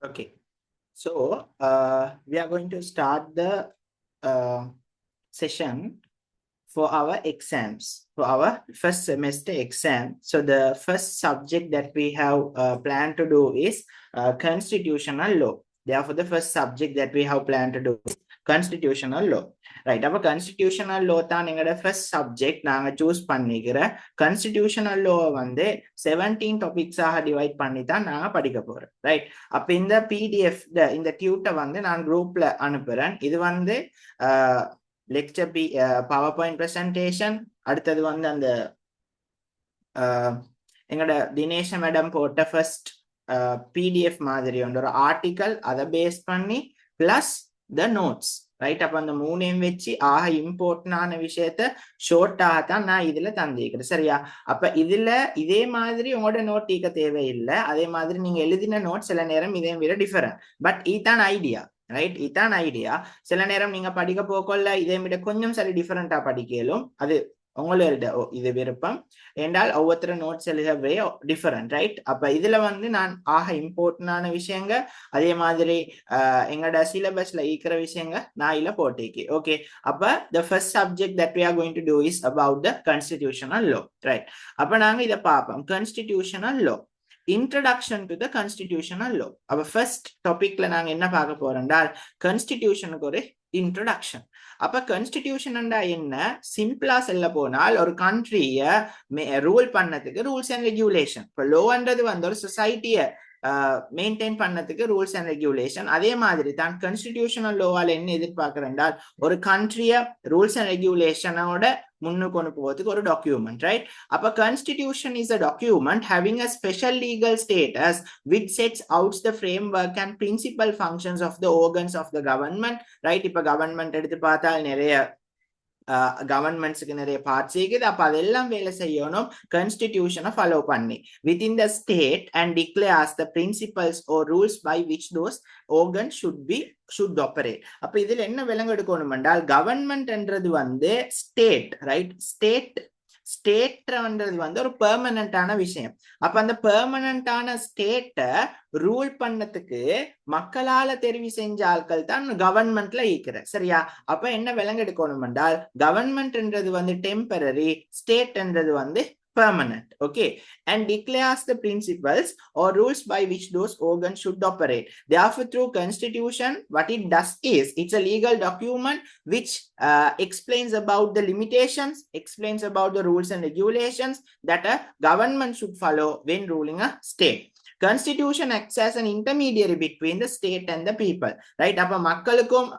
Okay, so we are going to start the session for our exams, for our first semester exam. So the first subject that we have planned to do is constitutional law. Therefore, the first subject that we have planned to do is constitutional law. Right, அப்ப constitutional law தான் எங்களோட first subject நாங்க choose பண்ணிக்கிற constitutional law வந்து 17 topics ஆக divide பண்ணி தான் நாங்க படிக்க போறோம். ரைட், அப்ப இந்த PDF இந்த டியூட்டை வந்து நான் குரூப்ல அனுப்புறேன். இது வந்து லெக்சர் பவர்பாயிண்ட் பிரசன்டேஷன், அடுத்தது வந்து அந்த எங்களோட தினேஷ் மேடம் போட்ட ஃபர்ஸ்ட் PDF மாதிரி ஒரு ஆர்டிக்கல், அதை பேஸ் பண்ணி பிளஸ் த நோட்ஸ். ரைட், அப்ப அந்த மூணையும் வச்சு ஆக இம்பார்ட்டன்டான விஷயத்த ஷோர்ட்டாக தான் நான் இதுல தந்திருக்கிறேன். சரியா, அப்ப இதுல இதே மாதிரி உங்களோட நோட் தீக்க தேவையில்லை. அதே மாதிரி நீங்க எழுதின நோட் சில நேரம் இதே விட டிஃபரெண்ட். பட் இதுதான் ஐடியா. ரைட், இதுதான் ஐடியா. சில நேரம் நீங்க படிக்க போக்கொள்ள இதே விட கொஞ்சம் சரி டிஃபரெண்டா படிக்கலும். அது உங்களோட இது விருப்பம். என்றால் ஒவ்வொருத்தர நோட்ஸ் எழுதவே டிஃபரெண்ட். ரைட், அப்ப இதுல வந்து நான் ஆக இம்பார்ட்டன்டான விஷயங்க, அதே மாதிரி எங்களோட சிலபஸ்ல இருக்கிற விஷயங்க நான் இதுல போட்டிருக்கேன். ஓகே, அப்ப the first subject that we are going to do is about the constitutional law. Right, அப்ப நாங்க இதை பார்ப்போம். constitutional law, introduction to the constitutional law. அப்ப ஃபர்ஸ்ட் டாபிக்ல நாங்க என்ன பார்க்க போறோம்னால் கான்ஸ்டிடியூஷனுக்கு ஒரு இன்ட்ரோடக்ஷன். அப்ப கான்ஸ்டிடியூஷன் என்ன, சிம்பிளா சொல்ல போனால் ஒரு கண்ட்ரிய ரூல் பண்ணதுக்கு ரூல்ஸ் அண்ட் ரெகுலேஷன். இப்ப லோன்றது வந்து ஒரு சொசைட்டிய மெயின்டைன் பண்ணதுக்கு ரூல்ஸ் அண்ட் ரெகுலேஷன். அதே மாதிரி தான் கான்ஸ்டிடியூஷனல் லோவால என்ன எதிர்பார்க்கிறேன்டால் ஒரு கண்ட்ரிய ரூல்ஸ் அண்ட் ரெகுலேஷனோட முன்னுக்கு கொண்டு போகிறதுக்கு ஒரு டாக்குமெண்ட். ரைட், அப்ப constitution is a document having a special legal status which sets out the framework and principal functions of the organs of the government. Right, இப்ப கவர்மெண்ட் எடுத்து பார்த்தால் நிறைய கவர்மெண்ட்ஸுக்கு நிறைய பார்ட்ஸ் இருக்குது. அப்ப அதெல்லாம் வேலை செய்யணும் கான்ஸ்டிடியூஷனை ஃபாலோ பண்ணி within the state and declares the principles or rules by which those organs should operate. அப்ப இதுல என்ன விலங்கு எடுக்கணும் என்றால் கவர்மெண்ட்ன்றது வந்து ஸ்டேட். ரைட், ஸ்டேட்ன்றது வந்து ஒரு பெர்மனண்டான விஷயம். அப்ப அந்த பெர்மனண்டான ஸ்டேட்டை ரூல் பண்ணதுக்கு மக்களால தெரிவு செஞ்ச ஆட்கள் தான் கவர்மெண்ட்ல இருக்கிற. சரியா, அப்ப என்ன விலங்கு எடுக்கணும் என்றால் கவர்மெண்ட்ன்றது வந்து டெம்பரரி, ஸ்டேட்ன்றது வந்து permanent. Okay, and declares the principles or rules by which those organs should operate. Therefore, through constitution, what it does is it's a legal document which explains about the limitations, explains about the rules and regulations that a government should follow when ruling a state. Constitution acts as an intermediary between the state and the people. Right, அப்ப மக்களுக்கும்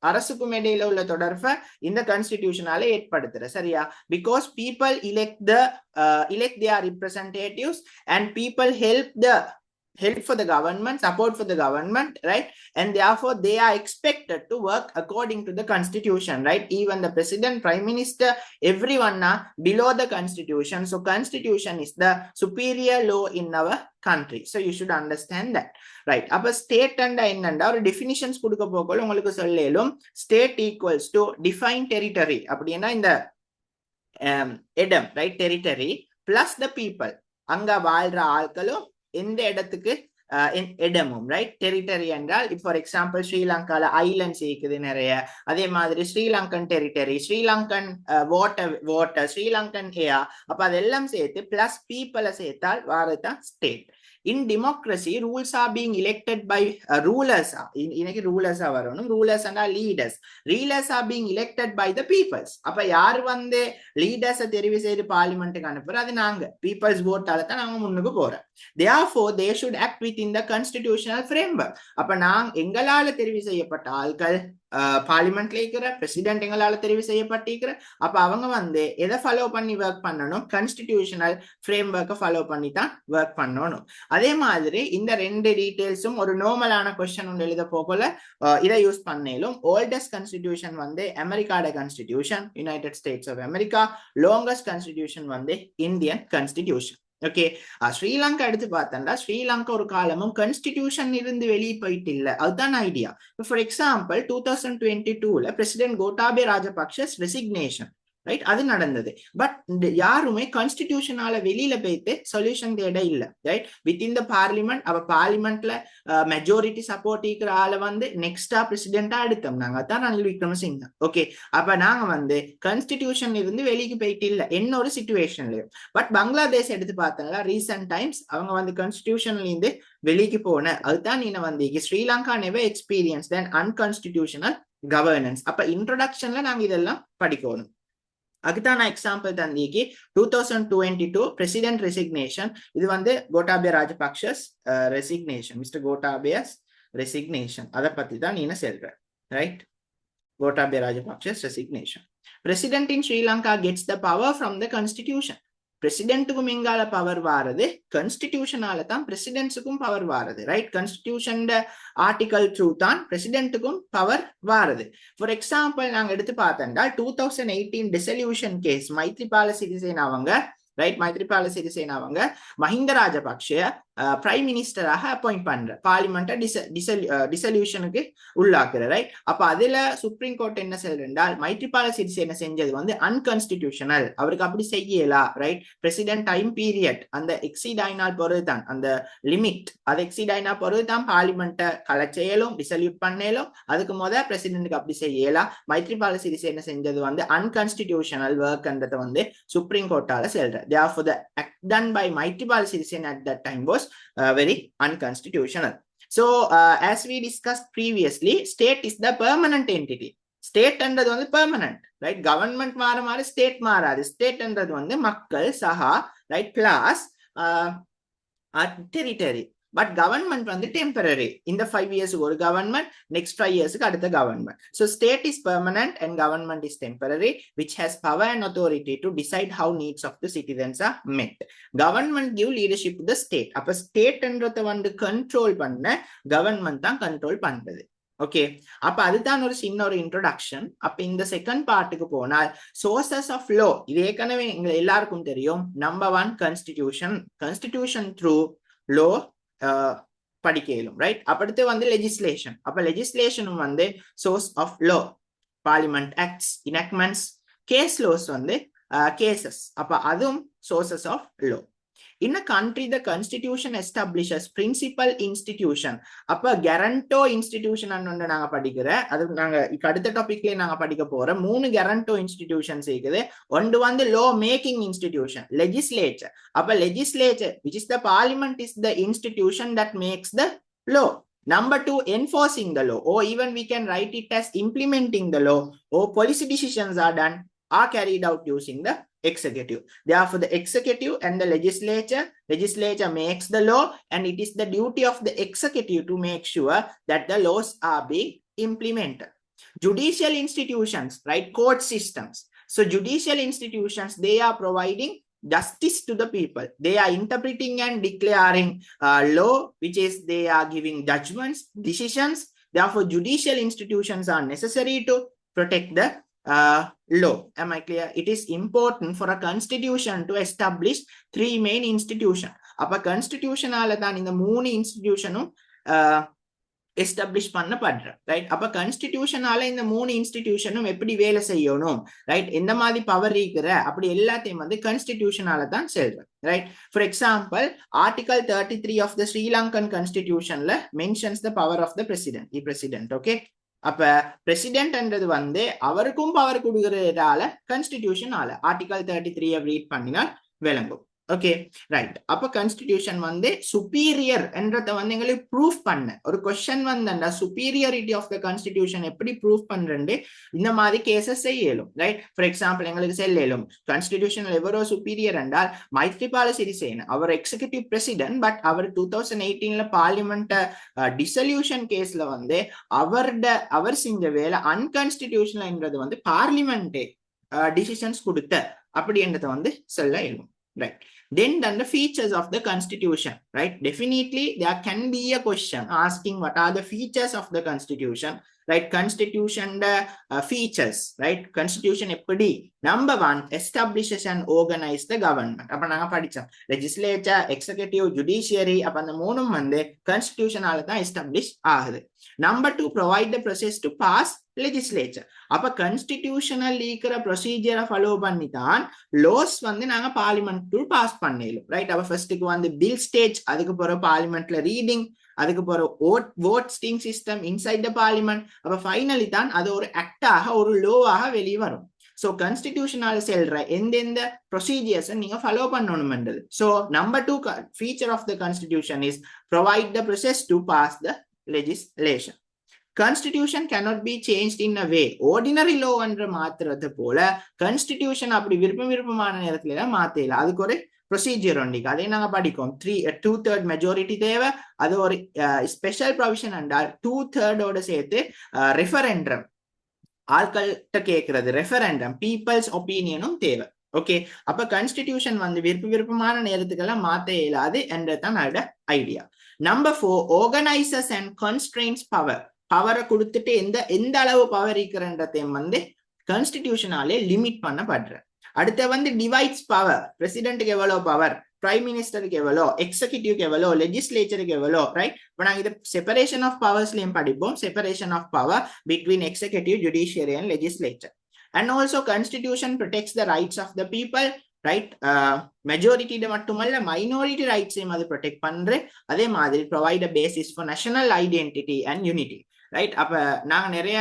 அரசுக்கும் இடையில உள்ள தொடர்பை இந்த கான்ஸ்டிடியூஷனால ஏற்படுத்துற. சரியா, because people elect their representatives and people help for the government, support for the government, right? And therefore they are expected to work according to the constitution, right? Even the president, prime minister, everyone are below the constitution. So constitution is the superior law in our country. So you should understand that. Right, அப்ப state and என்னண்டா ஒரு definitions கொடுக்க போகல உங்களுக்கு சொல்லலும். State equals to define territory, அப்படின்னா இந்த இடம், right, territory plus the people, அங்க வாழ்ற ஆட்களும் எந்த இடத்துக்கு இடமும். ரைட், டெரிட்டரி என்றால் ஃபார் எக்ஸாம்பிள் ஸ்ரீலங்கால ஐலண்ட்ஸ் இருக்குது நிறைய. அதே மாதிரி Sri Lankan territory, Sri Lankan water, Sri Lankan air. அப்ப அதெல்லாம் சேர்த்து பிளஸ் பீப்புளை சேர்த்தால் வாரதான் state. In democracy, rules are being elected by rulers. இன்னைக்கு rulers வரணும். Rulers and leaders. Leaders are being elected by the peoples. அப்ப யார் வந்து leaders தெரிவு செய்து பார்லிமெண்ட்டுக்கு அனுப்புற, அது நாங்க people's vote-ஆல தான் நாங்க முன்னுக்கு போறோம். Therefore, they should act within the constitutional framework. அப்ப எங்களால தெரிவு செய்யப்பட்ட ஆட்கள் பார்லிமெண்ட்ல இருக்கிற பிரசிடென்ட் எங்களால தெரிவு செய்யப்பட்டிருக்கிற. அப்ப அவங்க வந்து எதை ஃபாலோ பண்ணி ஒர்க் பண்ணணும், கான்ஸ்டிடியூஷனல் ஃப்ரேம்வொர்க்கை ஃபாலோ பண்ணி தான் ஒர்க் பண்ணணும். அதே மாதிரி இந்த ரெண்டு டீடைல்ஸும் ஒரு நார்மலான கொஸ்டின் ஒன்று எழுத போகல இதை யூஸ் பண்ணலும். ஓல்டஸ்ட் கான்ஸ்டிடியூஷன் வந்து அமெரிக்காட constitution, United States of America. Longest constitution வந்து இந்தியன் கான்ஸ்டிடியூஷன். ஓகே, ஸ்ரீலங்கா எடுத்து பார்த்தா ஸ்ரீலங்கா ஒரு காலமும் கான்ஸ்டிடியூஷன் இருந்து வெளியே போயிட்டு இல்ல. அதுதான் ஐடியா. ஃபார் எக்ஸாம்பிள் 2022ல president Gotabaya Rajapaksa's resignation. Right, அது நடந்தது. பட் யாருமே கான்ஸ்டிடியூஷனால வெளியில போயிட்டு சொல்யூஷன் தேட இல்ல, ரைட். வித்தின் த பார்லிமெண்ட், அவ பார்லிமெண்ட்ல மெஜாரிட்டி சப்போர்ட் இருக்கிற ஆளை வந்து நெக்ஸ்டா பிரசிடென்டா எடுத்தோம் நாங்க, அதான் ரணில் விக்ரமசிங்க. ஓகே, அப்ப நாங்க வந்து கான்ஸ்டிடியூஷன்ல இருந்து வெளிக்கு போயிட்டு இல்ல என்ன ஒரு சிச்சுவேஷன்லயும். பட் பங்களாதேஷ் எடுத்து பார்த்தா ரீசெண்ட் டைம்ஸ் அவங்க வந்து கான்ஸ்டிடியூஷன்ல இருந்து வெளிக்கு போன, அதுதான் நீங்க வந்து ஸ்ரீலங்கா நெவர் எக்ஸ்பீரியன்ஸ் தென் அன்கான்ஸ்டிடியூஷனல் கவர்னன்ஸ். அப்ப இன்ட்ரோடக்ஷன்ல நாங்க இதெல்லாம் படிக்கணும். அதுதான் நான் எக்ஸாம்பிள் தந்திக்கு 2022 பிரசிடென்ட் ரெசிக்னேஷன். இது வந்து Gotabaya Rajapaksa's resignation, mister Gotabaya's resignation, அதை பத்தி தான் நீங்க சொல்ற, right. Gotabaya Rajapaksa's resignation. President in Sri Lanka gets the power from the constitution. பிரசிடென்ட்டுக்கும் எங்கால பவர் வாரது, கான்ஸ்டிடியூஷனால தான் பிரசிடென்ட்ஸுக்கும் பவர் வாரது, ரைட். கான்ஸ்டிடியூஷன் ஆர்டிகல் த்ரூ தான் பிரசிடென்ட்டுக்கும் பவர் வாரது. ஃபார் எக்ஸாம்பிள் நாங்க எடுத்து பார்த்தா 2018 டிசல்யூஷன் கேஸ் மைத்ரிபால சிறிசேனா அவங்க, ரைட், மைத்ரிபால சிறிசேனா அவங்க மஹிந்த ராஜபக்ஷ பிரைம் மினிஸ்டராக அப்பாயிண்ட் பண்ற, பார்லிமெண்ட்டை டிசல்யூஷனுக்கு உள்ளாக்குற, ரைட். அப்ப அதுல சுப்ரீம் கோர்ட் என்ன சொல்றால் மைத்ரிபால சிறிசேனா செஞ்சது வந்து அன்கான்ஸ்டிடியூஷனல், அவருக்கு அப்படி செய்யலா, ரைட். பிரசிடென்ட் டைம் பீரியட் அந்த எக்ஸீட் ஆயினால் பொறுத்துதான், அந்த லிமிட் அது எக்ஸீட் ஆயினா பொறுத்துதான் பார்லிமெண்ட்டை கலைச்செயலும் டிசல்யூட் பண்ணலும். அதுக்கு முதல் பிரசிடென்ட்டுக்கு அப்படி செய்யலா. மைத்ரிபால சிறிசேனா செஞ்சது வந்து அன்கான்ஸ்டிடியூஷனல் ஒர்க்ன்றத வந்து சுப்ரீம் கோர்ட்டால சொல்ற. Therefore, the act done by Maithripala Sirisena at that time was very unconstitutional. So, as we discussed previously, state is the permanent entity. State என்றது வந்து permanent, right? Government மாற state மாறாது. State என்றது வந்து மக்கள் சஹா, right, plus territory. But government வந்து temporary. இந்த 5 years ஒரு government, next 5 years அடுத்த government. So state is permanent and government is temporary, which has power and authority to decide how needs of the citizens are met. Government give leadership to the state. அப்ப state என்றத வந்து control பண்ண government தான் control பண்றது. Okay, அப்ப அதுதான் ஒரு சின்ன ஒரு இன்ட்ரோடக்ஷன். அப்ப இந்த செகண்ட் பார்ட்டுக்கு போனால் சோர்சஸ் ஆஃப் லோ, இது ஏற்கனவே எங்க எல்லாருக்கும் தெரியும். Number 1 constitution, constitution through law படிக்கலும், ரைட். அடுத்து வந்து லெஜிஸ்லேஷன். அப்ப லெஜிஸ்லேஷனும் வந்து source of law, parliament acts, enactments, case laws வந்து கேசஸ், அப்ப அதுவும் sources of law. In a country, the constitution establishes principal institution. அப்ப guarantor institution அன்னு நாங்க படிக்கிற, அது நாங்க அடுத்த டாபிக்லயே நாங்க படிக்க போற 3 guarantor institutions இருக்குது. ஒன்று வந்து law making institution, legislature. அப்ப legislature, which is the parliament, is the institution that makes the law. Number 2, enforcing the law, or even we can write it as implementing the law, or policy decisions are carried out using the executive. Therefore, the executive and the legislature makes the law, and it is the duty of the executive to make sure that the laws are being implemented. Judicial institutions, right, court systems. So judicial institutions, they are providing justice to the people. They are interpreting and declaring law, which is they are giving judgments, decisions. Therefore, judicial institutions are necessary to protect the law. Am I clear? It is important for a constitution to establish 3 main institutions. அப்ப constitutionால தான் இந்த 3 இன்ஸ்டிடியூஷனும் establish பண்ணப்படுற, right. அப்ப கான்ஸ்டிடியூஷனால இந்த 3 இன்ஸ்டிடியூஷனும் எப்படி வேலை செய்யணும், right, எந்த மாதிரி பவர் இருக்கிற, அப்படி எல்லாத்தையும் வந்து கான்ஸ்டிடியூஷனால தான் செல்றோம், right. For example, article 33 of the Sri Lankan கான்ஸ்டிடியூஷன்ல mentions the power of the president, president. Okay, அப்ப பிரசிடென்ட்ன்றது வந்து அவருக்கும் பவர் கொடுக்கறதால கான்ஸ்டிடியூஷனால ஆர்டிகல் 33 ரீட் பண்ணினால் விளங்கும். Okay, right. அப்ப கான்ஸ்டிடியூஷன் வந்து சுப்பீரியர் என்றத வந்து எங்களுக்கு ப்ரூஃப் பண்ண ஒரு கொஸ்டின் வந்து சுப்பீரியாரிட்டி ஆஃப் த கான்ஸ்டிடியூஷன் எப்படி ப்ரூஃப் பண்றேன்னு இந்த மாதிரி கேசஸ் செய்யலும், ரைட். ஃபார் எக்ஸாம்பிள், எங்களுக்கு செல்லும் கான்ஸ்டிடியூஷன் எவரோ சுப்பீரியர் என்றால் மைத்ரிபால சிறிசேனா, அவர் எக்ஸிகியூட்டிவ் பிரசிடென்ட். பட் அவர் 2018 பார்லிமெண்ட் டிசல்யூஷன் கேஸ்ல வந்து அவர் செஞ்ச வேலை அன்கான்ஸ்டிடியூஷனல் என்றது வந்து பார்லிமெண்டே டிசிஷன்ஸ் கொடுத்த அப்படி என்றதை வந்து சொல்ல இயலும், right. Then the features of the constitution, right. Definitely there can be a question asking what are the features of the constitution, right. Constitution features, right. Constitution எப்படி Number 1, establishes and organize the government. அப்ப நாங்க படிச்சோம் legislature, executive, judiciary. அப்ப அந்த மூணும் வந்து constitutionால தான் establish ஆகுது. Number 2, provide the process to pass legislature. அப்ப constitutional இருக்கிற procedure follow பண்ணி தான் laws வந்து நாங்க parliament pass பண்ணேலும். ரைட்? அப்ப ஃபர்ஸ்ட்க்கு வந்து bill stage, அதுக்கு பிறகு parliamentல reading, அதுக்கு பிறகு voting system inside the parliament. அப்ப ஃபைனலி தான் அது ஒரு ஆக்டாக ஒரு லோவாக வெளியே வரும். So constitutional செல்ற எந்தெந்த procedures நீங்க follow பண்ணணும்ன்றது. So number 2 feature of the constitution is provide the process to pass the legislation. Constitution cannot be changed in a way. Ordinary law என்ற மாத்துறது போல constitution அப்படி விருப்பமான நேரத்துல எல்லாம் மாத்தல. அதுக்கு ஒரு ப்ரொசீஜர் உண்டு. அதை நாங்க படிக்கோம். 2/3 மெஜாரிட்டி தேவை. அது ஒரு ஸ்பெஷல் ப்ரொவிஷன் என்றால் 2/3 சேர்த்து ரெஃபரண்டம், ஆட்கள்கிட்ட கேட்கறது ரெஃபரண்டம், பீப்புள்ஸ் ஒப்பீனியனும் தேவை. ஓகே, அப்ப கான்ஸ்டிடியூஷன் வந்து விருப்பமான நேரத்துக்கெல்லாம் மாத்த இயலாது என்றதான் அதோட idea. Number 4, organisers and constrains power. பவரை கொடுத்துட்டு எந்த அளவு பவர் இருக்கிறன்றதையும் வந்து கான்ஸ்டிடியூஷனாலே லிமிட் பண்ணப்படுற. அடுத்த வந்து டிவைட்ஸ் பவர். பிரசிடென்ட்டுக்கு எவ்வளவு பவர், பிரைம் மினிஸ்டருக்கு எவ்வளோ, எக்ஸிகியூட்டிவ்க்கு எவ்வளோ, லெஜிஸ்லேச்சருக்கு எவ்வளோ. ரைட்? இப்போ நாங்கள் இது செப்பரேஷன் ஆஃப் பவர்ஸ்லையும் படிப்போம். Separation of power between executive, judiciary and legislature. And also constitution protects the rights of the people. Right? மெஜாரிட்டியிட மட்டுமல்ல மைனாரிட்டி ரைட்ஸையும் அது ப்ரொடெக்ட் பண்ற. அதே மாதிரி provide a basis for national identity and unity. Right? அப்ப நாங்கள் நிறைய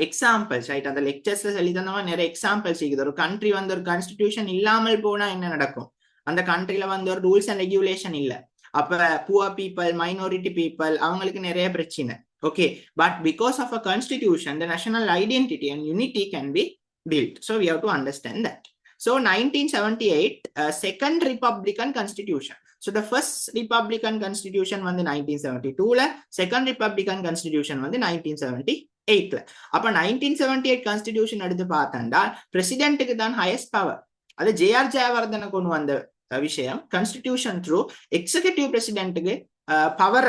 எக்ஸாம்பிள்ஸ், ரைட், அந்த லெக்சர்ஸ்ல சொல்லி தந்தவங்க நிறைய எக்ஸாம்பிள்ஸ் இருக்குது. ஒரு கண்ட்ரி வந்து ஒரு கான்ஸ்டிடியூஷன் இல்லாமல் போனா என்ன நடக்கும், அந்த கண்ட்ரில வந்து ஒரு ரூல்ஸ் அண்ட் ரெகுலேஷன் இல்ல, அப்ப புவர் பீப்புள், மைனாரிட்டி பீப்புள் அவங்களுக்கு நிறைய பிரச்சனை. Okay, but because of a constitution the national identity and unity can be built. So we have to understand that. So 1978 second republican constitution. So the first republican constitution வந்து 1972ல, second republican constitution வந்து 1978ல. அப்ப 1978 constitution எடுத்து பார்த்தா பிரசிடென்ட்டுக்கு தான் highest power. அது JR Jayewardene கொண்டு வந்த விஷயம். கான்ஸ்டிடியூஷன் த்ரூ எக்ஸிகியூட்டிவ் பிரசிடென்ட்டுக்கு பவர்,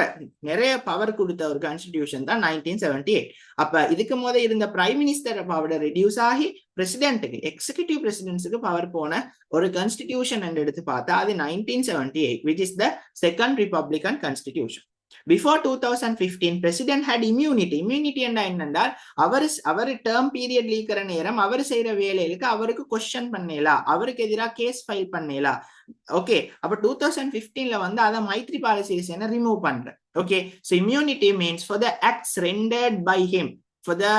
நிறைய பவர் கொடுத்த ஒரு கான்ஸ்டிடியூஷன் தான் 1978. அப்ப இதுக்கு முதல் இருந்த பிரைம் மினிஸ்டர் பவர் ரெடியூஸ் ஆகி பிரசிடென்ட்டுக்கு, எக்ஸிகியூட்டிவ் பிரசிடென்ட்ஸுக்கு பவர் போன ஒரு கான்ஸ்டிடியூஷன் என்று எடுத்து பார்த்தா அது 1978, which is the second republican constitution. Before 2015 president had immunity. Immunity என்னென்றால் அவர் டேர்ம் பீரியட்ல இருக்கிற நேரம் அவர் செய்யற வேலைகளுக்கு அவருக்கு கொஸ்டின் பண்ணலாம், அவருக்கு எதிராக கேஸ் ஃபைல் பண்ணலாம். ஓகே, அப்ப 2015ல வந்து அத மைத்ரிபால சிறிசேன ரிமூவ் பண்ற. Okay, so immunity means for the acts rendered by him, for the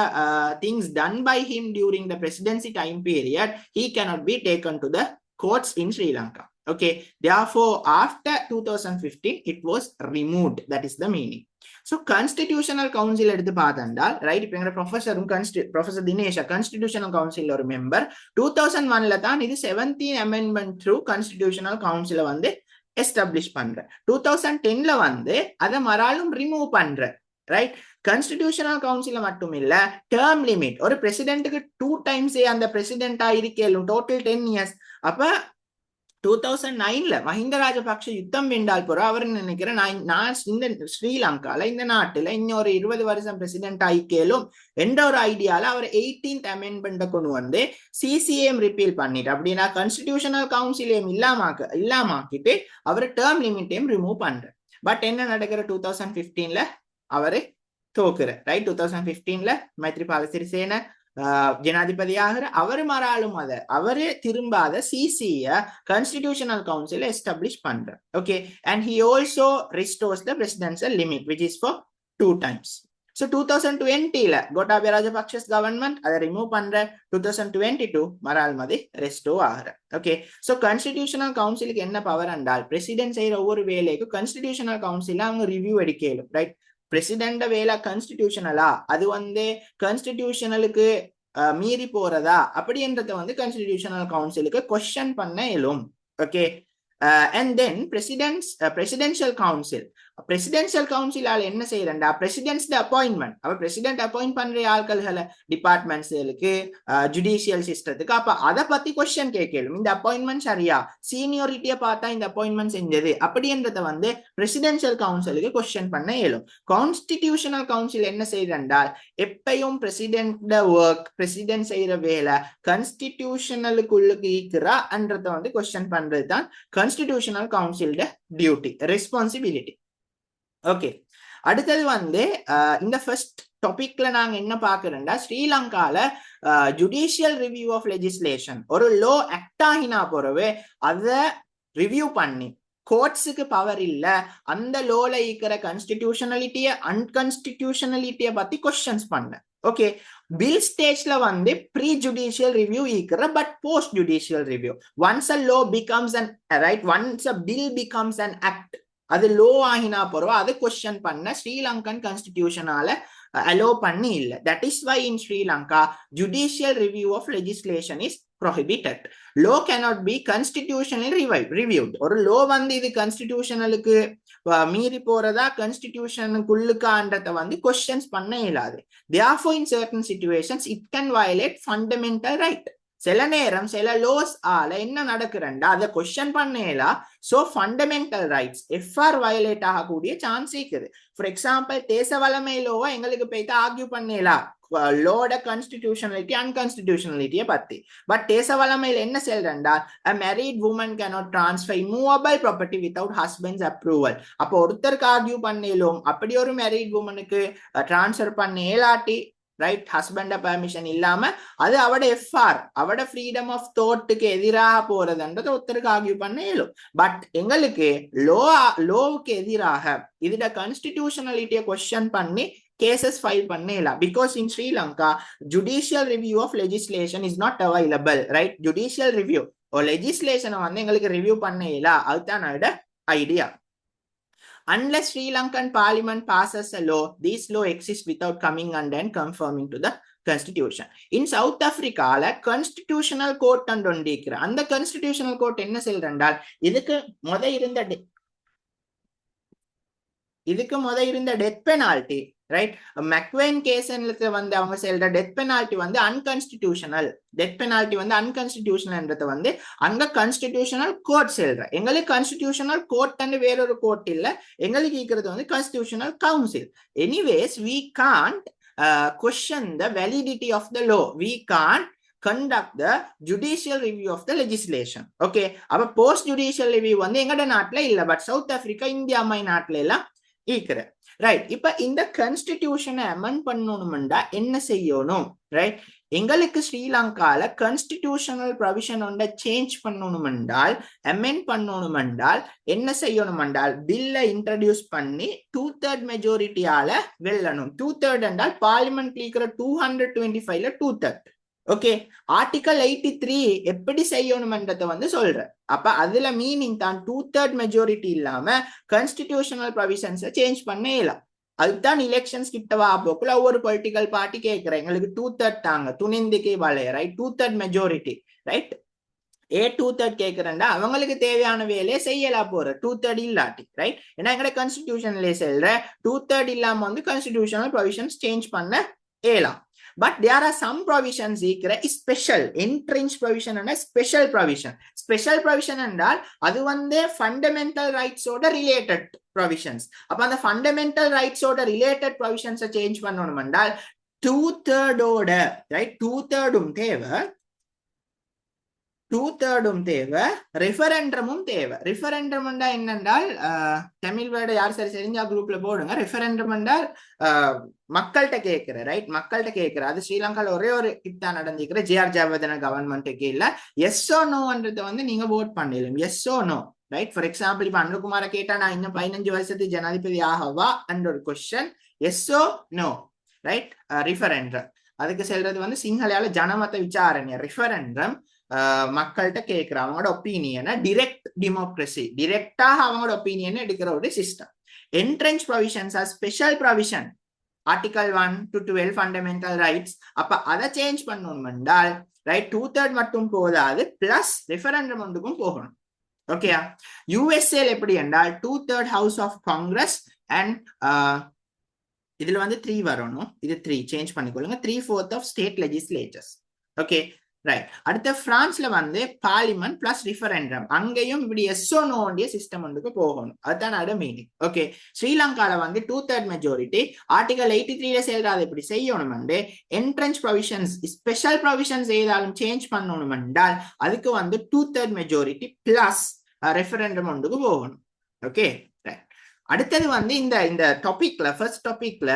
things done by him during the presidency time period, he cannot be taken to the courts in Sri Lanka. Okay, therefore after 2015 it was removed. That is the meaning. So constitutional council எடுத்து பார்த்தா, right, இப்போ எங்க professor Dinesh constitutional council ஒரு member. 2001ல தான் இது 17th amendment through constitutional council வந்து establish பண்ற. 2010ல வந்து அதை மறாலும் ரிமூவ் பண்ற. ரைட்? கான்ஸ்டிடியூஷனல் கவுன்சில மட்டும் இல்ல, டேர்ம் லிமிட் ஒரு பிரசிடென்ட்டுக்கு 2 times அந்த பிரசிடென்டா இருக்கேலும், டோட்டல் 10 years. அப்ப 2009ல மஹிந்த ராஜபக்ஷ யுத்தம் வெண்டால் போற அவர் நினைக்கிறேன், நான் இந்த ஸ்ரீலங்கால இந்த நாட்டுல இன்னொரு 20 வருஷம் பிரசிடென்ட் ஆயிக்கேலும் என்ற ஒரு ஐடியால அவர் 18th amendment கொண்டு வந்து சிசிஏம் ரிப்பீல் பண்ணிட்டு, அப்படின்னா கான்ஸ்டிடியூஷனல் கவுன்சிலையும் இல்லாமாக்கிட்டு அவர் டேர்ம் லிமிட்டையும் ரிமூவ் பண்ற. பட் என்ன நடக்கிற, 2015ல அவரு தோக்குற. ரைட்? 2015ல மைத்ரிபால சிறிசேன ஜனாதிபதியாக அவர் மாறாலும் அவரு திரும்பாத சிசிஏ கான்ஸ்டிடியூஷனல் கவுன்சில் எஸ்டாப்ளிஷ் பண்ற. Okay, and he also restores the presidential limit which is for 2 times. So 2020ல கோட்டாபய ராஜபக்ஷஸ் கவர்மெண்ட் அதை ரிமூவ் பண்ற. 2022 மறால்மதி ரெஸ்டோர் ஆகுற. ஓகே, சோ கான்ஸ்டிடியூஷனல் கவுன்சிலுக்கு என்ன பவர் என்றால், பிரசிடென்ட் செய்யற ஒவ்வொரு வேலைக்கும் கான்ஸ்டிடியூஷனல் கவுன்சில் அவங்க ரிவ்யூ எடுக்கலும். ரைட்? பிரசிடென்ட் வேலை கான்ஸ்டிடியூஷனலா, அது வந்து கான்ஸ்டிடியூஷனலுக்கு மீறி போறதா அப்படின்றத வந்து கான்ஸ்டிடியூஷனல் கவுன்சிலுக்கு கொஸ்டின் பண்ண இயலும். Okay, and then presidential council presidential கவுன்சிலால என்ன செய்யறா பிரசிடென்ட்ஸ் அப்பாயின்மெண்ட் அப்ப பிரசிடென்ட் அப்பாயிண்ட் பண்ற ஆட்கள்களை டிபார்ட்மெண்ட்ஸ்களுக்கு ஜுடிஷியல் சிஸ்டத்துக்கு அப்ப அதை பத்தி கொஸ்டின் கேட்கலும் இந்த அப்பாயின்மெண்ட் சரியா சீனியோரிட்டியை பார்த்தா இந்த அப்பாயின்மெண்ட் செஞ்சது அப்படின்றத வந்து பிரசிடென்சியல் கவுன்சிலுக்கு கொஸ்டின் பண்ண இயலும் கான்ஸ்டிடியூஷனல் கவுன்சில் என்ன செய்யறால் எப்பயும் பிரசிடென்ட் ஒர்க் பிரசிடென்ட் செய்யற வேலை கான்ஸ்டிடியூஷனலுக்குள்ளுக்கு ஈக்குறான்றத வந்து கொஸ்டின் பண்றது தான் கான்ஸ்டிடியூஷனல் கவுன்சிலோட டியூட்டி ரெஸ்பான்சிபிலிட்டி ஓகே அடுத்தது வந்து இந்த ஃபர்ஸ்ட் டாபிக்ல நாங்க என்ன பாக்குறோம்டா ஸ்ரீலங்கால ஜுடிஷியல் ரிவ்யூ ஆஃப் லெஜிஸ்லேஷன் ஒரு லோ ஆக்ட் ஆகினா போறவே அதை ரிவ்யூ பண்ணி கோர்ட்ஸுக்கு பவர் இல்ல அந்த லோல இருக்கிற கான்ஸ்டிடியூஷனலிட்டிய அன்கான்ஸ்டிடியூஷனலிட்டிய பத்தி கொஸ்டின்ஸ் பண்ண ஓகே பில் ஸ்டேஜ்ல வந்து ப்ரீ ஜுடிஷியல் ரிவ்யூ இருக்கிற but post judicial review once a law becomes an right once a bill becomes an act அது லோ ஆகினா போறோம் அது கொஸ்டின் பண்ண ஸ்ரீலங்கன் கான்ஸ்டிடியூஷனால அலோ பண்ணி இல்ல that is why in Sri Lanka judicial review of legislation is prohibited. Law cannot be constitutionally reviewed. ஒரு law வந்து இது கான்ஸ்டிடியூஷனலுக்கு மீறி போறதா கான்ஸ்டிடியூஷனுக்குள்ளுக்கான்றத வந்து கொஸ்டின்ஸ் பண்ண இயலாது. Therefore in certain situations it can violate fundamental right. சில நேரம் சில லோஸ் ஆல என்ன நடக்குறண்டா அதை கொஸ்டின் பண்ணேலா so fundamental rights FR violate ஆகக்கூடிய சான்ஸ் இருக்குது. ஃபார் எக்ஸாம்பிள் தேச வளமை லோவா எங்களுக்கு போயிட்டு ஆர்கியூ பண்ணேலா லோட கான்ஸ்டிடியூஷனலிட்டி அன்கான்ஸ்டிடியூஷனலிட்டியை பத்தி பட் தேச வளமையில் என்ன சொல்றா a married woman cannot transfer immovable property without husband's approval. அப்போ ஒருத்தருக்கு ஆர்கியூ பண்ணேலும் அப்படி ஒரு மேரிட் வுமனுக்கு டிரான்ஸ்ஃபர் பண்ண ஏலாட்டி ரைட் ஹஸ்பண்ட பெர்மிஷன் இல்லாம அது அவட எஃப்ஆர் அவட ஃப்ரீடம் ஆஃப் தாட்டுக்கு எதிராக போறதுன்றது ஒருத்தருக்கு ஆர்கியூ பண்ண இயலும் பட் எங்களுக்கு லோவுக்கு எதிராக இதுல கான்ஸ்டிடியூஷனலிட்டியை கொஸ்டின் பண்ணி cases file பண்ணேலா because in Sri Lanka judicial review of legislation is not available right judicial review or legislation வந்து எங்களுக்கு ரிவ்யூ பண்ணேலா அதுதான் அதோட idea. Unless Sri Lankan parliament passes a law, this law exists without coming under and conforming to the constitution. In South Africa, constitutional court and அந்த constitutional court என்ன சொல்றண்டால் இதுக்கு முத இருந்த death penalty right மெக்வெயின் case வந்து அவங்க சொல்ற death penalty வந்து unconstitutional வந்து அங்க கான்ஸ்டிடியூஷனல் கோர்ட் சொல்ற எங்களுக்கு கான்ஸ்டிடியூஷனல் கோர்ட் வேறொரு கோர்ட் இல்ல எங்களுக்கு இருக்கிறது வந்து constitutional council. Anyways we can't question the validity of the law, we can't conduct the judicial review of the legislation. Okay, அப்ப post judicial review வந்து எங்கட நாட்டுல இல்ல but south Africa India my நாட்டுல எல்லாம் ஈக்குற ரைட். இப்ப இந்த கான்ஸ்டிடியூஷனை அமெண்ட் பண்ணணும்டா என்ன செய்யணும் ரைட் எங்களுக்கு ஸ்ரீலங்கால கான்ஸ்டிடியூஷனல் ப்ரொவிஷன் ஒன்றை சேஞ்ச் பண்ணணும் என்றால் அமெண்ட் பண்ணணும் என்றால் என்ன செய்யணும் என்றால் பில்லை இன்ட்ரடியூஸ் பண்ணி 2/3 மெஜாரிட்டியால வெல்லணும். 2/3 என்றால் பார்லிமெண்ட்ல இருக்கிற 225ல 2/3. ஓகே ஆர்டிகல் 83 எப்படி செய்யணும்ன்றத வந்து சொல்ற. அப்ப அதுல மீனிங் தான் 2/3 மெஜாரிட்டி இல்லாம கான்ஸ்டிடியூஷனல் ப்ரொவிஷன்ஸை சேஞ்ச் பண்ண இயலாம். அதுதான் எலெக்ஷன்ஸ் கிட்டவா போக்குள்ள ஒவ்வொரு பொலிட்டிக்கல் பார்ட்டி கேட்கிறேன் எங்களுக்கு 2/3 தாங்க துணிந்துக்கே வளைய ரைட் 2/3 மெஜாரிட்டி ரைட் 2/3 கேட்கிறேன்டா அவங்களுக்கு தேவையான வேலையை செய்யலாம் போற 2/3 இல்லாட்டி ரைட். ஏன்னா எங்கட கான்ஸ்டிடியூஷன்ல சொல்ற 2/3 இல்லாம வந்து கான்ஸ்டிடியூஷனல் ப்ரொவிஷன்ஸ் சேஞ்ச் பண்ண இயலாம். But there are some provisions special entrenched provision and special provision என்றால் அது வந்து fundamental rights ஓட related provisions. அப்ப அந்த fundamental rights ஓட related provisions சேஞ்ச் பண்ணணும் என்றால் 2/3 ஓட ரைட் 2/3 தேவை 2/3 தேவை ரெஃபரண்டமும் தேவை. ரெஃபரண்டம் என்னென்றால் தமிழ் வேர்டு யார் சரி தெரிஞ்சா குரூப்ல போடுங்க. ரெஃபரண்டம் என்றால் மக்கள்கிட்ட கேட்கிற ரைட் மக்கள்கிட்ட கேட்கிற அது ஸ்ரீலங்கால ஒரே ஒரு இதான் நடந்திருக்கிற ஜிஆர் ஜெயவர்தன கவர்மெண்ட்டுக்கு இல்ல எஸ்ஓ நோன்றத வந்து நீங்க vote பண்ணிடலாம் so no right. For example இப்ப அனுகுமார கேட்டா நான் இன்னும் 15 வருஷத்துக்கு ஜனாதிபதி ஆகவா என்ற ஒரு question so no right referendum அதுக்கு செல்றது வந்து சிங்களயால ஜனமத விசாரணை ரெஃபரண்டம் மக்கள்கிட்ட கேட்கிற அவங்களோட ஒப்பீனியனை டிரெக்ட் டெமோக்ரஸி டிரெக்டாக அவங்களோட ஒப்பீனியனை எடுக்கிற ஒரு system. Entrench provisions or special provision article 1 to 12 fundamental rights. அப்ப அதை சேஞ்ச் பண்ணணும் என்றால் ரைட் 2/3 மட்டும் போதாது பிளஸ் ரெஃபரண்டம் ஒன்றுக்கும் போகணும். ஓகேயா? யூஎஸ்ஏல எப்படி என்றால் 2/3 ஹவுஸ் ஆஃப் காங்கிரஸ் அண்ட் இதுல வந்து 3 வரணும், இது 3 சேஞ்ச் பண்ணிக்கொள்ளுங்க, 3/4 ஆஃப் ஸ்டேட் லெஜிஸ்லேச்சர்ஸ். Okay right. அடுத்த பிரான்ஸ்ல வந்து பார்லிமெண்ட் பிளஸ் ரிஃபரண்டம், அங்கேயும் இப்படி எஸ்ஓ நோண்டிய சிஸ்டம் ஒன்றுக்கு போகணும், அதுதான் அட மீனிங். ஓகே, ஸ்ரீலங்கால வந்து 2/3 மெஜாரிட்டி ஆர்டிகல் 83 செயல்றாது இப்படி செய்யணும். என்ட்ரன்ஸ் ப்ரொவிஷன்ஸ் ஸ்பெஷல் ப்ரொவிஷன்ஸ் ஏதாலும் சேஞ்ச் பண்ணணும் என்றால் அதுக்கு வந்து 2/3 மெஜாரிட்டி பிளஸ் ரெஃபரண்டம் ஒன்றுக்கு போகணும். ஓகே, அடுத்தது வந்து இந்த டாபிக்ல ஃபர்ஸ்ட் டாபிக்ல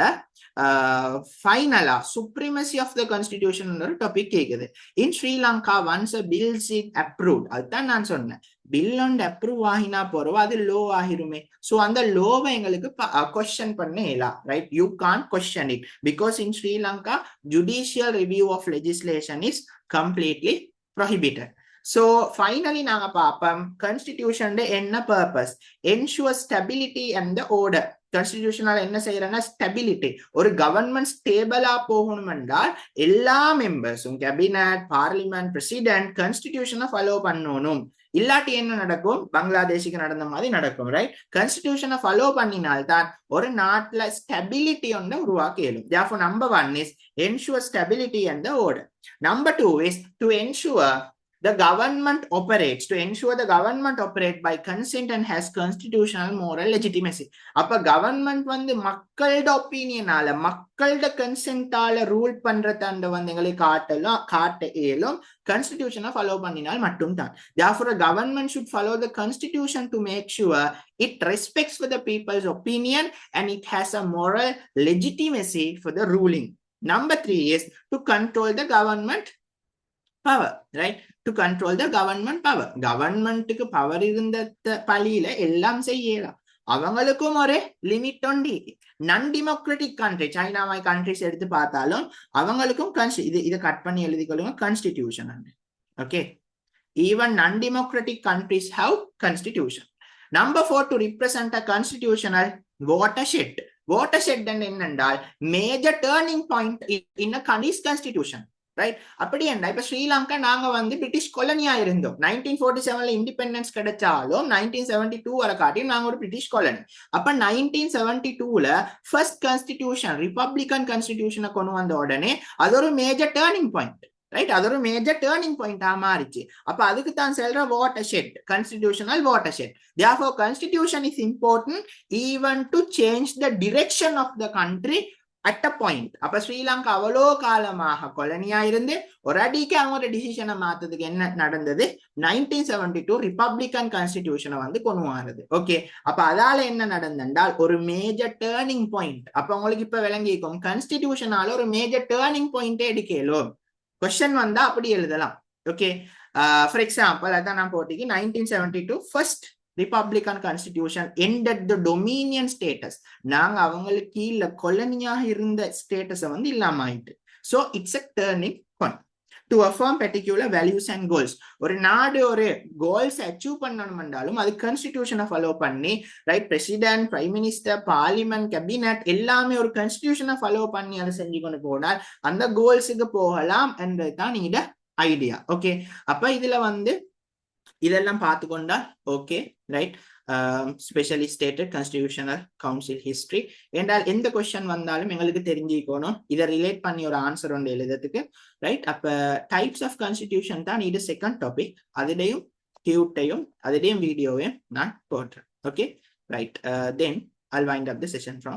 ஃபைனலா சுப்ரீமசி ஆஃப் த கான்ஸ்டிடியூஷன் ஒரு டாபிக் கேக்குது. In Sri Lanka once a bill is approved, அதுதான் நான் சொன்னேன், பில் ஒன்று அப்ரூவ் ஆகினா போறோம் அது லோ ஆகிருமே. ஸோ அந்த லோவை எங்களுக்கு கொஸ்டின் பண்ண இயலாம், right? You can question it because in Sri Lanka judicial review of legislation is completely prohibited. So finally நாங்க பாப்போம் கான்ஸ்டிடியூஷன் என்ன purpose, ensure stability and the order. கான்ஸ்டிடியூஷனால என்ன செய்யறேன்னா ஸ்டெபிலிட்டி, ஒரு கவர்மெண்ட் ஸ்டேபிளா போகணும் என்றால் எல்லா மெம்பர்ஸும் கேபினட், பார்லிமெண்ட், பிரசிடென்ட் கான்ஸ்டிடியூஷனை ஃபாலோ பண்ணணும். இல்லாட்டி என்ன நடக்கும், பங்களாதேஷுக்கு நடந்த மாதிரி நடக்கும், ரைட்? கான்ஸ்டிடியூஷனை ஃபாலோ பண்ணினால்தான் ஒரு நாட்டுல ஸ்டெபிலிட்டி ஒன்று உருவாக்க இயலும். Therefore number 1 is ensure stability and the order. Number 2 is to ensure the government operates, to ensure the government operate by consent and has constitutional moral legitimacy. அப்ப கவர்மெண்ட் வந்து மக்களோட ஒப்பீனியனால மக்களோட கன்சென்டால rule பண்றதாண்ட வந்து எங்களுக்கு காட்ட இயலும் கான்ஸ்டிடியூஷனை ஃபாலோ பண்ணினால் மட்டும்தான். Therefore a government should follow the constitution to make sure it respects for the people's opinion and it has a moral legitimacy for the ruling. Number 3 is to control the government power, right? To control the government power. கவர்மெண்ட்டுக்கு power இருந்த பழியில எல்லாம் செய்யலாம், அவங்களுக்கும் ஒரு limit உண்டு. நான் democratic country, China மாதிரி countries எடுத்து பார்த்தாலும் அவங்களுக்கும் இதை கட் பண்ணி எழுதிக்கொள்ளுங்க கான்ஸ்டிடியூஷன். ஓகே, ஈவன் நான் democratic countries have constitution. Number 4, to represent a constitutional watershed. Watershed என்னென்றால் major turning point in a country's constitution, right? அப்படி என்ன, இப்ப ஸ்ரீலங்கா நாங்க வந்து பிரிட்டிஷ் கொலனியா இருந்தோம். 1947ல இண்டிபெண்டன்ஸ் கிடைச்சாலும் 1972 வரை காட்டியும் நாங்க ஒரு பிரிட்டிஷ் கொலனி. அப்ப 1972ல ஃபர்ஸ்ட் கான்ஸ்டிடியூஷன் ரிபப்ளிகன் கான்ஸ்டிடியூஷனை கொண்டு வந்த உடனே அது ஒரு மேஜர் டேர்னிங் பாயிண்ட், ரைட்? அது ஒரு மேஜர் டேர்னிங் பாயிண்டா மாறிச்சு. அப்ப அதுக்கு தான் சொல்ற watershed, constitutional watershed. Therefore constitution is important even to change the direction of the country at a point. அப்ப ஸ்ரீலங்கா அவ்வளோ காலமாக கொலனியா இருந்து ஒரு அடிக்கு அவங்களோட டிசிஷனை மாத்ததுக்கு என்ன நடந்தது, 1972 ரிபப்ளிகன் கான்ஸ்டிடியூஷனை வந்து கொண்டு வர்றது. ஓகே, அப்ப அதால என்ன நடந்தால் ஒரு மேஜர் டேர்னிங் பாயிண்ட். அப்ப உங்களுக்கு இப்ப விளங்கிக்கும் கான்ஸ்டிடியூஷனால ஒரு மேஜர் டேர்னிங் பாயிண்டே எடுக்கலும். கொஸ்டின் வந்தா அப்படி எழுதலாம். ஓகே, ஃபார் எக்ஸாம்பிள் அதான் நான் போட்டிக்கு 1972 first Republican constitution ended the dominion status. நாங்க அவங்களுக்கு கீழே கொலனியாக இருந்த ஸ்டேட்டஸை வந்து இல்லாம ஆயிட்டு. So it's a turning point to affirm particular values and goals. ஒரு நாடு ஒரு கோல்ஸ் அச்சீவ் பண்ணணும் என்றாலும் அது கான்ஸ்டிடியூஷனை ஃபாலோ பண்ணி, right? President, prime minister, parliament, cabinet எல்லாமே ஒரு கான்ஸ்டிடியூஷனை ஃபாலோ பண்ணி அதை செஞ்சு கொண்டு போனால் அந்த கோல்ஸுக்கு போகலாம் என்றதுதான் இந்த ஐடியா. ஓகே, அப்ப இதுல வந்து இதெல்லாம் பார்த்துக்கொண்டா okay, right? Specially stated constitutional council history என்றால் எந்த கொஸ்டின் வந்தாலும் எங்களுக்கு தெரிஞ்சுக்கணும், இதை ரிலேட் பண்ணி ஒரு ஆன்சர் ஒன்று எழுதுறதுக்கு, ரைட்? அப்ப டைப்ஸ் ஆஃப் கான்ஸ்டிடியூஷன் தான் இது செகண்ட் டாபிக். அதுலேயும் டியூட்டையும் அதுலேயும் வீடியோவையும் நான் போடுறேன். Okay, right? Then I'll wind up the session from